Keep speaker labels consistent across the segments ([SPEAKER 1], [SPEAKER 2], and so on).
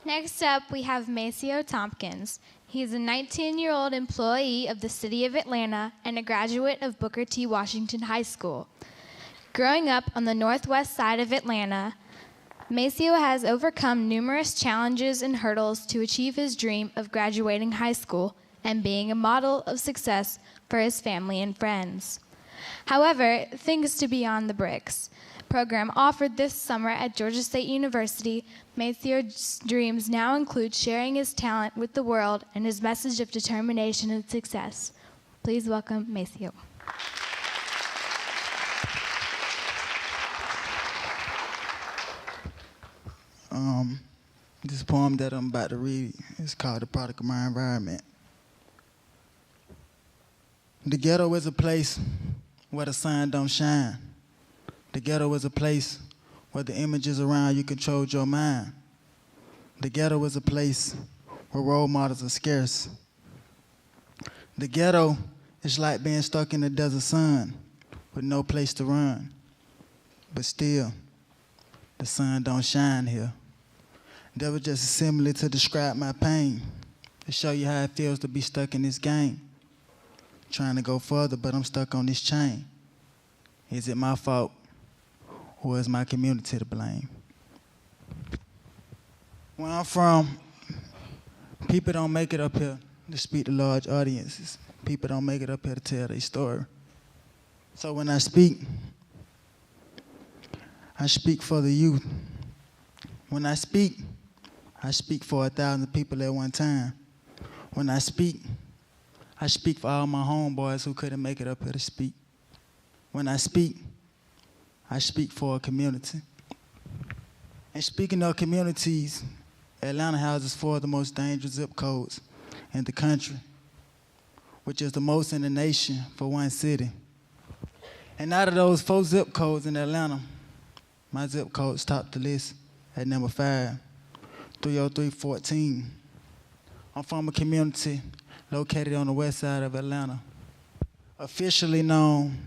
[SPEAKER 1] Next up, we have Macio Thompkins. He is a 19-year-old employee of the city of Atlanta and a graduate of Booker T. Washington High School. Growing up on the northwest side of Atlanta, Macio has overcome numerous challenges and hurdles to achieve his dream of graduating high school and being a model of success for his family and friends. However, thanks to Beyond the Bricks program offered this summer at Georgia State University, Macio's dreams now include sharing his talent with the world and his message of determination and success. Please welcome Macio.
[SPEAKER 2] This poem that I'm about to read is called The Product of My Environment. The ghetto is a place where the sun don't shine. The ghetto is a place where the images around you control your mind. The ghetto is a place where role models are scarce. The ghetto is like being stuck in the desert sun with no place to run. But still, the sun don't shine here. That was just a simile to describe my pain, to show you how it feels to be stuck in this game. Trying to go further, but I'm stuck on this chain. Is it my fault, or is my community to blame? Where I'm from, people don't make it up here to speak to large audiences. People don't make it up here to tell their story. So when I speak for the youth. When I speak for 1,000 people at one time. When I speak for all my homeboys who couldn't make it up here to speak. When I speak for a community. And speaking of communities, Atlanta houses 4 of the most dangerous zip codes in the country, which is the most in the nation for one city. And out of those 4 zip codes in Atlanta, my zip code's topped the list at number 5, 30314. I'm from a community located on the west side of Atlanta, officially known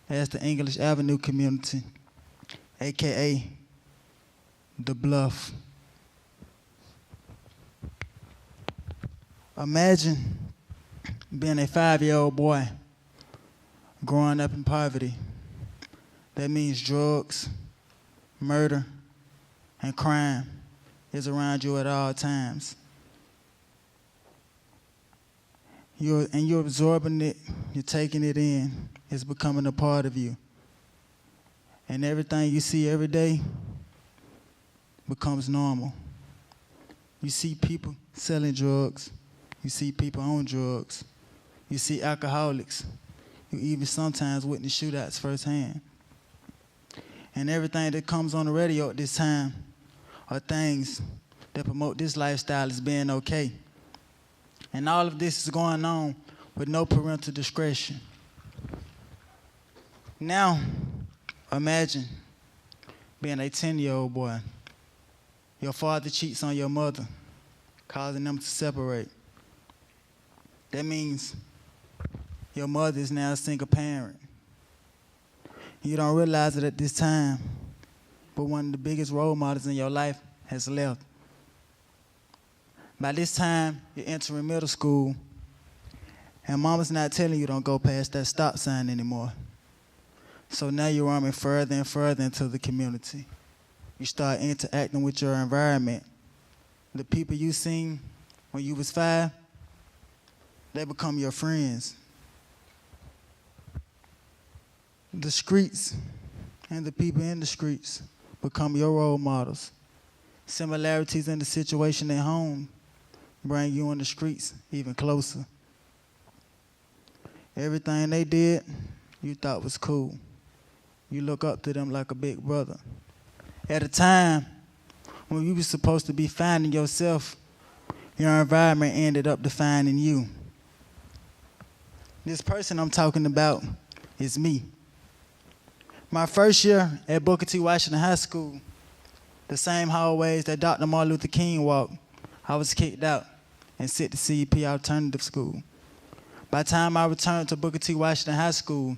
[SPEAKER 2] as the English Avenue community, AKA the Bluff. Imagine being a 5-year-old boy growing up in poverty. That means drugs, murder, and crime is around you at all times. You're absorbing it, you're taking it in, it's becoming a part of you. And everything you see every day becomes normal. You see people selling drugs, you see people on drugs, you see alcoholics, you even sometimes witness shootouts firsthand. And everything that comes on the radio at this time are things that promote this lifestyle as being okay. And all of this is going on with no parental discretion. Now, imagine being a 10-year-old boy. Your father cheats on your mother, causing them to separate. That means your mother is now a single parent. You don't realize it at this time, but one of the biggest role models in your life has left. By this time, you're entering middle school, and mama's not telling you don't go past that stop sign anymore. So now you're roaming further and further into the community. You start interacting with your environment. The people you seen when you was 5, they become your friends. The streets and the people in the streets become your role models. Similarities in the situation at home bring you on the streets even closer. Everything they did, you thought was cool. You look up to them like a big brother. At a time when you were supposed to be finding yourself, your environment ended up defining you. This person I'm talking about is me. My first year at Booker T. Washington High School, the same hallways that Dr. Martin Luther King walked, I was kicked out and sent to CEP Alternative School. By the time I returned to Booker T. Washington High School,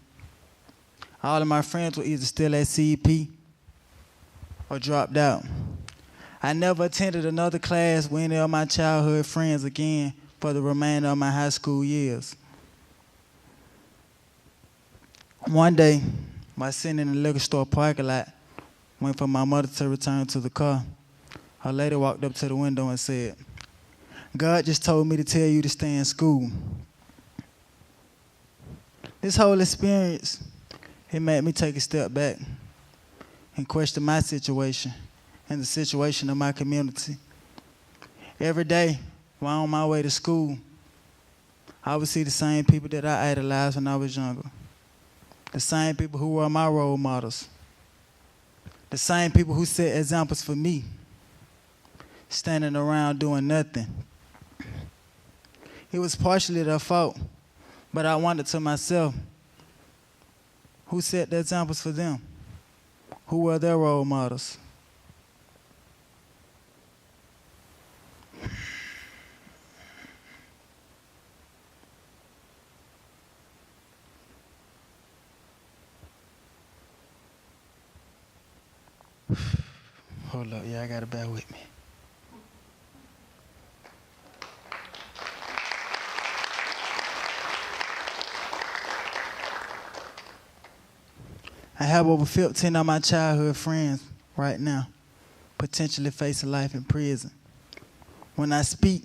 [SPEAKER 2] all of my friends were either still at CEP or dropped out. I never attended another class with any of my childhood friends again for the remainder of my high school years. One day, while sitting in the liquor store parking lot, waiting for my mother to return to the car, a lady walked up to the window and said, "God just told me to tell you to stay in school." This whole experience, it made me take a step back and question my situation and the situation of my community. Every day, while on my way to school, I would see the same people that I idolized when I was younger. The same people who were my role models. The same people who set examples for me, standing around doing nothing. It was partially their fault, but I wondered to myself, who set the examples for them? Who were their role models? Hold up, yeah, I gotta bear with me. I have over 15 of my childhood friends right now potentially facing life in prison. When I speak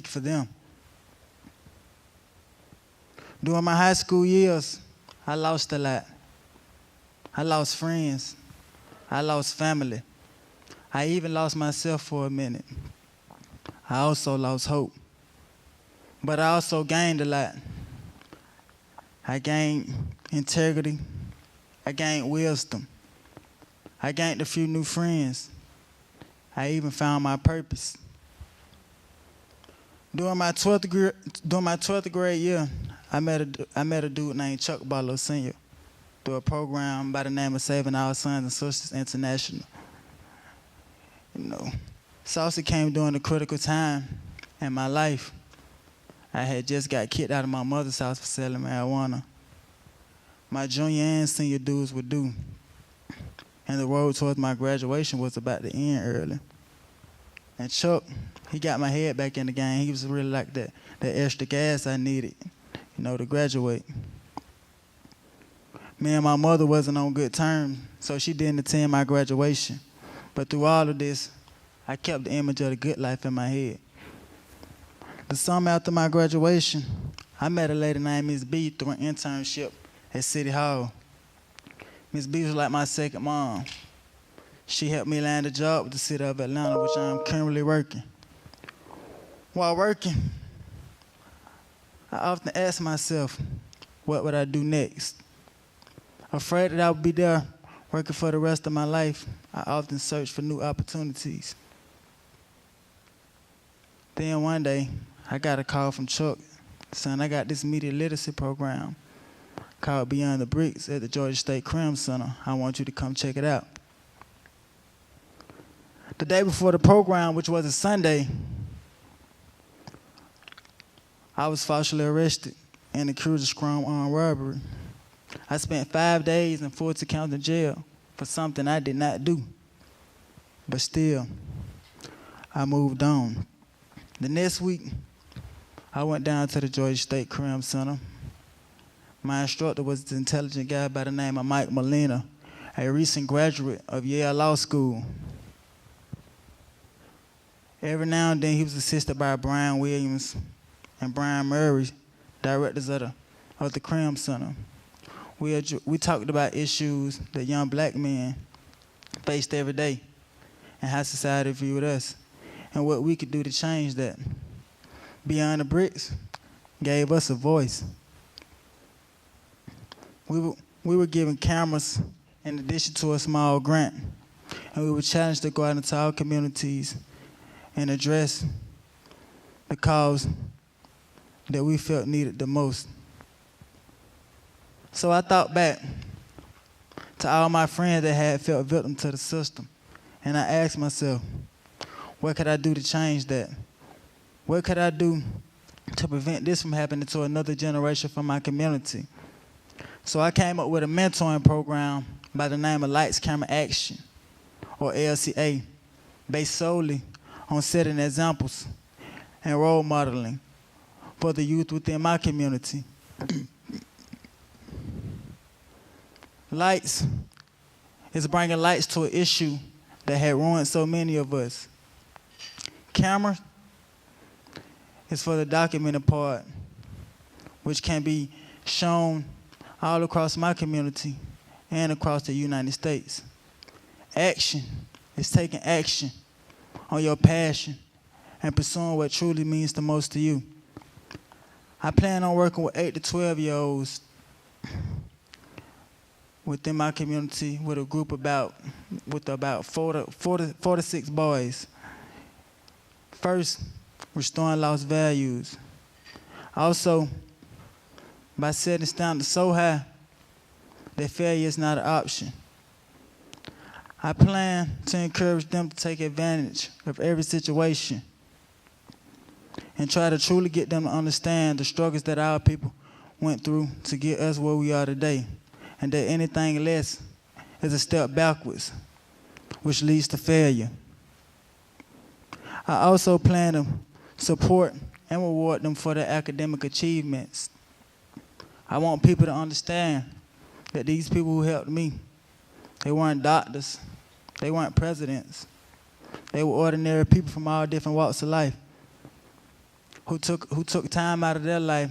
[SPEAKER 2] for them. During my high school years, I lost a lot. I lost friends. I lost family. I even lost myself for a minute. I also lost hope. But I also gained a lot. I gained integrity. I gained wisdom. I gained a few new friends. I even found my purpose. During my 12th grade year, I met a dude named Chuck Barlow Sr. through a program by the name of Saving Our Sons and Sisters International. Saucy came during a critical time in my life. I had just got kicked out of my mother's house for selling marijuana. My junior and senior dues were due, and the road towards my graduation was about to end early. And Chuck, he got my head back in the game. He was really like that extra gas I needed, to graduate. Me and my mother wasn't on good terms, so she didn't attend my graduation. But through all of this, I kept the image of the good life in my head. The summer after my graduation, I met a lady named Miss B through an internship at City Hall. Miss B was like my second mom. She helped me land a job with the city of Atlanta, which I'm currently working. While working, I often ask myself, what would I do next? Afraid that I would be there working for the rest of my life, I often search for new opportunities. Then one day, I got a call from Chuck saying I got this media literacy program called Beyond the Bricks at the Georgia State Crime Center. I want you to come check it out. The day before the program, which was a Sunday, I was falsely arrested and accused of strong armed robbery. I spent 5 days in Fulton County Jail for something I did not do. But still, I moved on. The next week, I went down to the Georgia State Crime Center. My instructor was this intelligent guy by the name of Mike Molina, a recent graduate of Yale Law School. Every now and then, he was assisted by Brian Williams and Brian Murray, directors of the Crime Center. We talked about issues that young black men faced every day and how society viewed us and what we could do to change that. Beyond the Bricks gave us a voice. We were given cameras in addition to a small grant, and we were challenged to go out into our communities and address the cause that we felt needed the most. So I thought back to all my friends that had felt victim to the system, and I asked myself, what could I do to change that? What could I do to prevent this from happening to another generation from my community? So I came up with a mentoring program by the name of Lights, Camera, Action, or LCA. based solely on setting examples and role modeling for the youth within my community. Lights is bringing lights to an issue that had ruined so many of us. Camera is for the documented part, which can be shown all across my community and across the United States. Action is taking action on your passion and pursuing what truly means the most to you. I plan on working with 8 to 12-year-olds within my community with a group with about 4 to 6 boys. First, restoring lost values. Also, by setting standards so high that failure is not an option. I plan to encourage them to take advantage of every situation and try to truly get them to understand the struggles that our people went through to get us where we are today, and that anything less is a step backwards, which leads to failure. I also plan to support and reward them for their academic achievements. I want people to understand that these people who helped me, they weren't doctors, they weren't presidents. They were ordinary people from all different walks of life who took time out of their life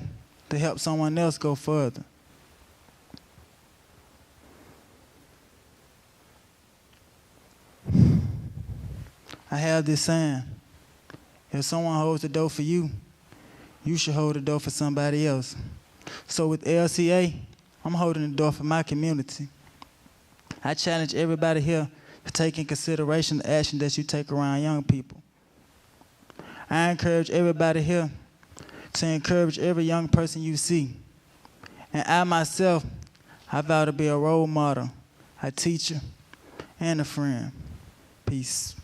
[SPEAKER 2] to help someone else go further. I have this saying, if someone holds the door for you, you should hold the door for somebody else. So with LCA, I'm holding the door for my community. I challenge everybody here to take in consideration the action that you take around young people. I encourage everybody here to encourage every young person you see. And I myself, I vow to be a role model, a teacher, and a friend. Peace.